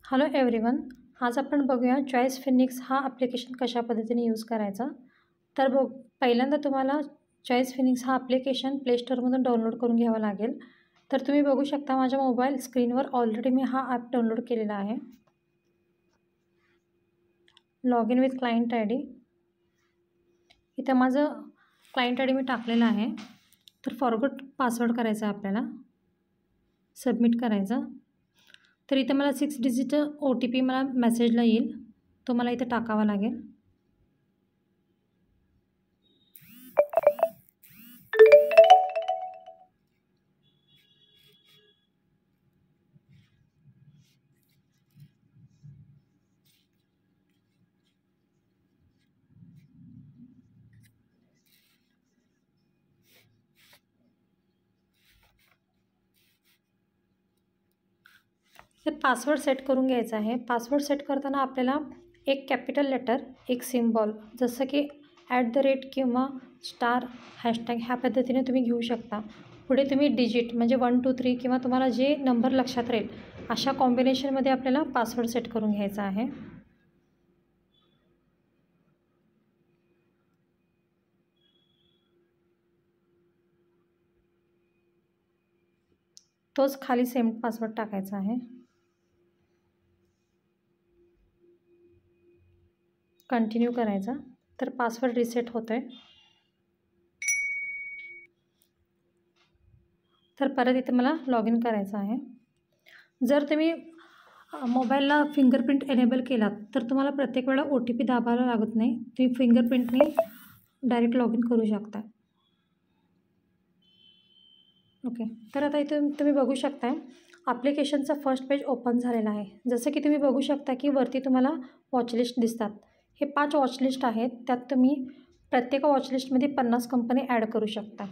Hello everyone. आज आपण बघूया चॉईस फिनिक्स हा ॲप्लिकेशन कशा पद्धतीने यूज करायचा. तर पहिल्यांदा तुम्हाला चॉईस फिनिक्स हा ॲप्लिकेशन प्ले स्टोअरमधून डाउनलोड करून घ्यावा लागेल. तर तुम्ही बघू शकता माझ्या मोबाईल स्क्रीनवर ऑलरेडी मी हा ॲप डाउनलोड केलेला आहे. Log in with client I D. इथं माझं क्लायंट आय डी मी टाकलेला आहे. तर फॉरगॉट पासवर्ड करायचा आहे आपल्याला, सबमिट करायचा. तर इथं मला 6 डिजिट OTP मला मेसेजला येईल, तो मला इथं टाकावा लागेल. हे पासवर्ड सेट करून घ्यायचा आहे. पासवर्ड सेट करताना आपल्याला एक कॅपिटल लेटर, एक सिम्बॉल, जसं की @ किंवा स्टार, हॅशटॅग ह्या पद्धतीने तुम्ही घेऊ शकता. पुढे तुम्ही डिजिट म्हणजे 1 2 3 किंवा तुम्हाला जे नंबर लक्षात राहील अशा कॉम्बिनेशनमध्ये आपल्याला पासवर्ड सेट करून घ्यायचा आहे. तोच खाली सेम पासवर्ड टाकायचा आहे. कंटिन्यू करायचा. तर पासवर्ड रिसेट होतोय. तर परत इथे मला लॉग इन करायचं आहे. जर तुम्ही मोबाईलला फिंगरप्रिंट एनेबल केलात तर तुम्हाला प्रत्येक वेळा OTP दाबायला लागत नाही. तुम्ही फिंगरप्रिंटने डायरेक्ट लॉग इन करू शकता. ओके. तर आता इथे तुम्ही बघू शकता ॲप्लिकेशनचा फर्स्ट पेज ओपन झालेला आहे. जसं की तुम्ही बघू शकता की वरती तुम्हाला वॉचलिस्ट दिसतात. हे 5 वॉचलिस्ट आहेत. त्यात तुम्ही प्रत्येक वॉचलिस्टमध्ये 50 कंपनी ॲड करू शकता.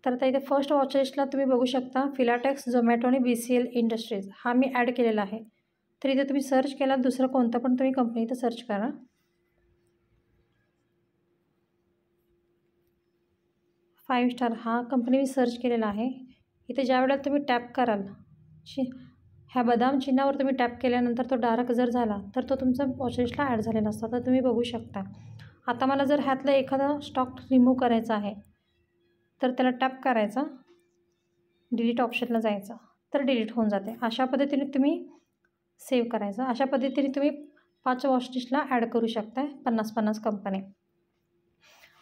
तर आता इथे फर्स्ट वॉचलिस्टला तुम्ही बघू शकता फिलाटेक्स, झोमॅटो आणि BCL इंडस्ट्रीज हा मी ॲड केलेला आहे. तर इथे तुम्ही सर्च केलात दुसरं कोणतं पण तुम्ही कंपनी इथं सर्च करा. फाईव्ह स्टार हा कंपनी मी सर्च केलेला आहे. इथे ज्या वेळेला तुम्ही टॅप कराल ह्या बदाम चिन्हावर तुम्ही टॅप केल्यानंतर तो डार्क जर झाला तर तो तुमचा वॉचलिस्टला ॲड झालेला असतो. तर तुम्ही बघू शकता. आता मला जर ह्यातला एखादा स्टॉक रिमूव्ह करायचा आहे तर त्याला टॅप करायचा, डिलीट ऑप्शनला जायचं, तर डिलीट होऊन जाते. अशा पद्धतीने तुम्ही सेव्ह करायचं. अशा पद्धतीने तुम्ही 5 वॉचलिस्टला ॲड करू शकता 50-50 कंपनी.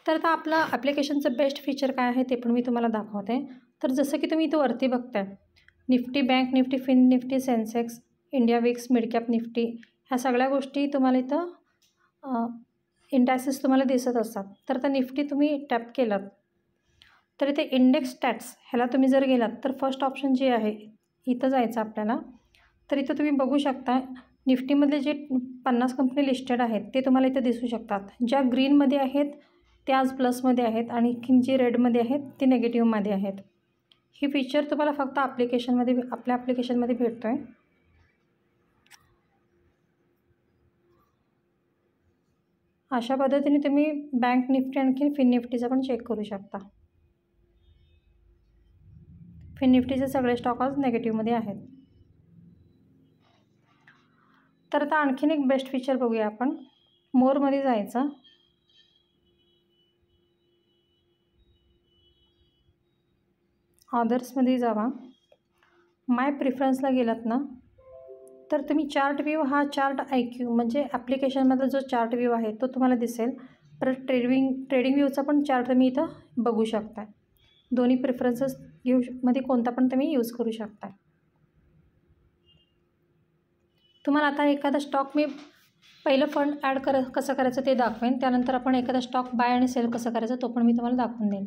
तर आता आपलं ॲप्लिकेशनचं बेस्ट फीचर काय आहे ते पण मी तुम्हाला दाखवते. तर जसं की तुम्ही इथं वरती बघताय Nifty, bank Nifty, fin Nifty, Sensex, India VIX, mid cap Nifty ह्या सगळ्या गोष्टी तुम्हाला इथं इंडायसेस तुम्हाला दिसत असतात. तर आता निफ्टी तुम्ही टॅप केलात तर इथे इंडेक्स स्टॅट्स ह्याला तुम्ही जर गेलात तर फर्स्ट ऑप्शन जे आहे इथं जायचं आपल्याला. तर इथं तुम्ही बघू शकता निफ्टीमधले जे 50 कंपनी लिस्टेड आहेत ते तुम्हाला इथं दिसू शकतात. ज्या ग्रीनमध्ये आहेत ते आज प्लसमध्ये आहेत आणि जे रेडमध्ये आहेत ते निगेटिव्हमध्ये आहेत. ही फीचर तुम्हाला फक्त आपल्या ॲप्लिकेशनमध्ये भेटतो आहे. अशा पद्धतीने तुम्ही बँक निफ्टी आणखी फिन निफ्टीचा पण चेक करू शकता. फिन निफ्टीचे सगळे स्टॉक आज नेगेटिव्हमध्ये आहेत. तर आता आणखीन एक बेस्ट फीचर बघूया आपण. मोरमध्ये जायचं, ऑदर्समध्ये जावा, माय प्रिफरन्सला गेलात ना तर तुम्ही चार्ट व्ह्यू हा चार्ट IQ म्हणजे ॲप्लिकेशनमधला जो चार्ट व्ह्यू आहे तो तुम्हाला दिसेल. परत ट्रेडिंग व्ह्यूचा पण चार्ट तुम्ही इथं बघू शकता. दोन्ही प्रिफरन्सेस मध्ये कोणता पण तुम्ही यूज करू शकता. तुम्हाला आता एखादा स्टॉक मी पहिलं फंड ॲड कसं करायचं ते दाखवेन. त्यानंतर आपण एखादा स्टॉक बाय आणि सेल कसं करायचं तो पण मी तुम्हाला दाखवून देईन.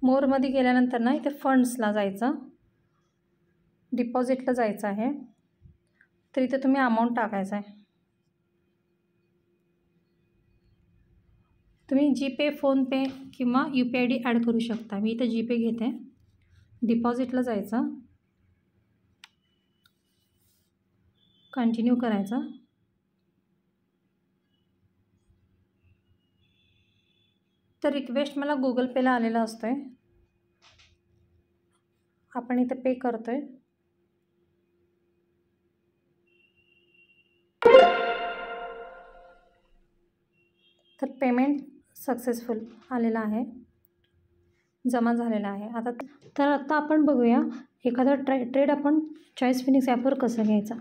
मोरमध्ये गेल्यानंतर ना इथे फंड्सला जायचं, डिपॉझिटला जायचं आहे. तर इथे तुम्ही अमाऊंट टाकायचं आहे. तुम्ही GPay, फोनपे किंवा UPI ID ॲड करू शकता. मी इथं GPay घेते. डिपॉझिटला जायचं, कंटिन्यू करायचं. तर रिक्वेस्ट मला Google Payला आलेला असतो आहे. आपण इथं पे करतोय. तर पेमेंट सक्सेसफुल आलेलं आहे, जमा झालेला आहे. आता आपण बघूया एखादा ट्रेड आपण चॉईस फिनिक्स ॲपवर कसं घ्यायचा.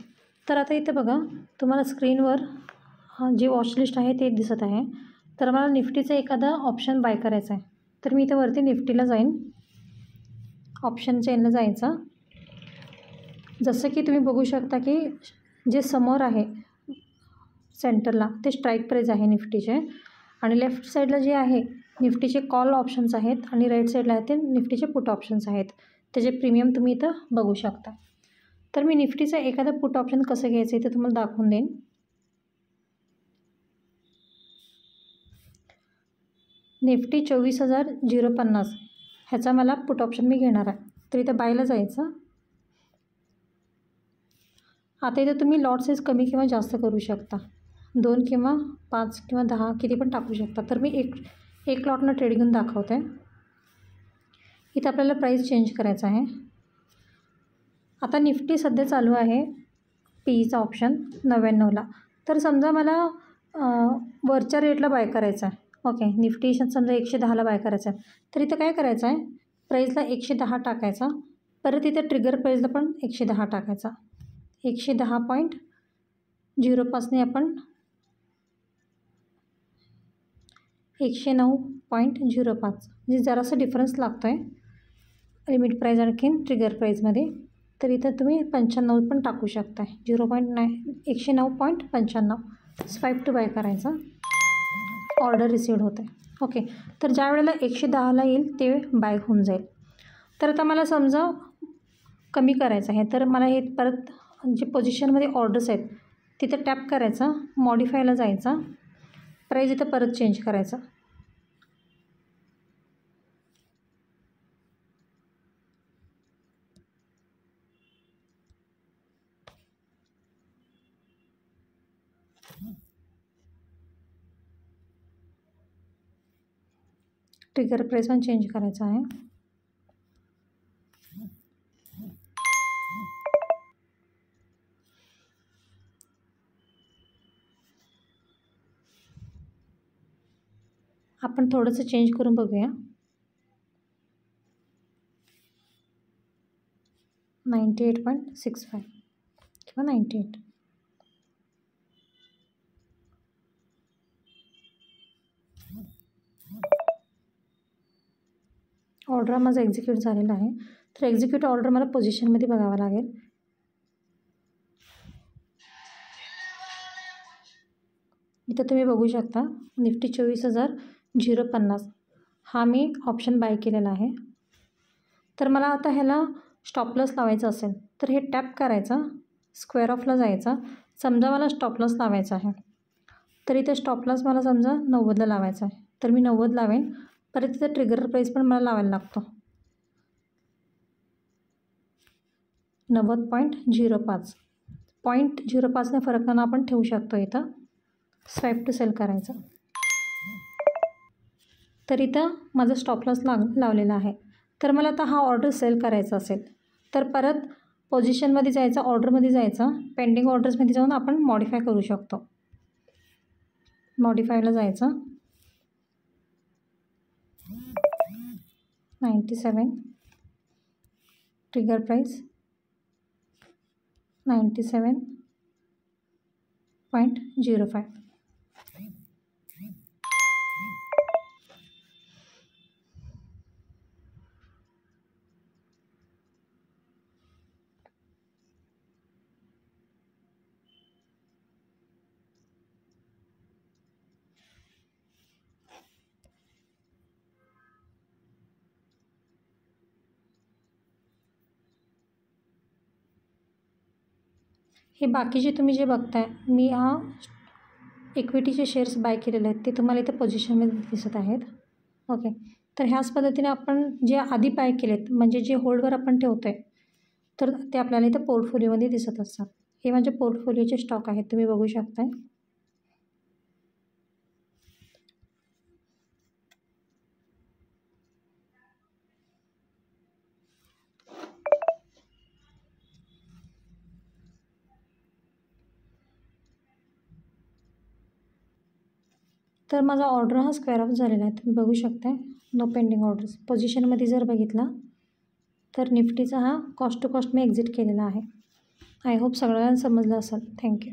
तर आता इथे बघा तुम्हाला स्क्रीनवर जी वॉच लिस्ट आहे ते दिसत आहे. तर मला निफ्टीचा एखादा ऑप्शन बाय करायचा आहे. तर मी इथे वरती निफ्टीला जाईन, ऑप्शन चेनला जायचं. जसं की तुम्ही बघू शकता की जे समोर आहे सेंटरला ते स्ट्राईक प्राईज आहे निफ्टीचे, आणि लेफ्ट साईडला जे आहे निफ्टीचे कॉल ऑप्शन्स आहेत, आणि राईट साईडला आहे ते निफ्टीचे पुट ऑप्शन्स आहेत. त्याचे प्रीमियम तुम्ही इथं बघू शकता. तर मी निफ्टीचं एखादं पुट ऑप्शन कसं घ्यायचं इथे तुम्हाला दाखवून देईन. निफ्टी 24,050 ह्याचा मला पुट ऑप्शन मी घेणार आहे. तर इथं बायला जायचं. आता इथं तुम्ही लॉट साईज कमी किंवा जास्त करू शकता, 2 किंवा 5 किंवा 10 किती पण टाकू शकता. तर मी एक लॉटनं ट्रेड घेऊन दाखवते. इथं आपल्याला प्राईस चेंज करायचा आहे. आता निफ्टी सध्या चालू आहे पीईचा ऑप्शन 99ला. तर समजा मला वरच्या रेटला बाय करायचा आहे. ओके, निफ्टी समजा 110ला बाय करायचा आहे. तर इथं काय करायचं आहे, प्राईजला 110 टाकायचा. परत इथं ट्रिगर प्राईजला पण 110 टाकायचा. 110.05 आपण 109.05 म्हणजे जरासा डिफरन्स लागतो आहे लिमिट प्राईज आणखीन ट्रिगर प्राईजमध्ये. तर इथं तुम्ही 95 पण टाकू शकता. 109.95 स्वाईप टू बाय करायचा. ऑर्डर रिसीव्ड होते. ओके, तर ज्या वेळेला 110ला येईल ते बाय होऊन जाईल. तर आता मला समजा कमी करायचं आहे. तर मला हे परत जे पोझिशनमध्ये ऑर्डर्स आहेत तिथं टॅप करायचा, मॉडिफायला जायचा, प्राईज इथं परत चेंज करायचा. ट्रिगर प्राईस पण चेंज करायचा आहे. आपण थोडंसं चेंज करून बघूया. 98.65 किंवा 98. ऑर्डर माझा एक्झिक्यूट झालेला आहे. तर एक्झिक्यूट ऑर्डर मला पोझिशनमध्ये बघावं लागेल. इथं तुम्ही बघू शकता निफ्टी 24,050 हा मी ऑप्शन बाय केलेला आहे. तर मला आता ह्याला स्टॉप लॉस लावायचा असेल तर हे टॅप करायचा, स्क्वेअर ऑफला जायचा. समजा मला स्टॉप लॉस लावायचा आहे, तर इथे स्टॉप लॉस मला समजा 90ला लावायचा आहे. तर मी 90 लावेन. परत इथं ट्रिगर प्राईस पण मला लावायला लागतो 90.05. 0.05ने फरकानं आपण ठेवू शकतो. इथं स्वाईप टू सेल करायचं. तर इथं माझा स्टॉप लॉस लावलेला आहे. तर मला आता हा ऑर्डर सेल करायचा असेल तर परत पोझिशनमध्ये जायचं, ऑर्डरमध्ये जायचं, पेंडिंग ऑर्डर्समध्ये जाऊन आपण मॉडिफाय करू शकतो. मॉडिफायला जायचं, 97, ट्रिगर प्राईस 97.05. हे बाकीचे तुम्ही जे बघताय, मी हा इक्विटीचे शेअर्स बाय केलेले आहेत ते तुम्हाला इथं पोझिशनमध्ये दिसत आहेत. ओके, तर ह्याच पद्धतीने आपण जे आधी बाय केलेत म्हणजे जे होल्डवर आपण ठेवतो आहे तर ते आपल्याला इथं पोर्टफोलिओमध्ये दिसत असतात. हे म्हणजे पोर्टफोलिओचे स्टॉक आहेत, तुम्ही बघू शकताय. तर माझा ऑर्डर हा स्क्वेअर ऑफ झालेला आहे, तुम्ही बघू शकता. No pending orders. पोझिशनमध्ये जर बघितला तर निफ्टीचा हा कॉस्ट टू कॉस्ट मी एक्झिट केलेला आहे. आय होप सगळ्यांना समजलं असेल. थँक्यू.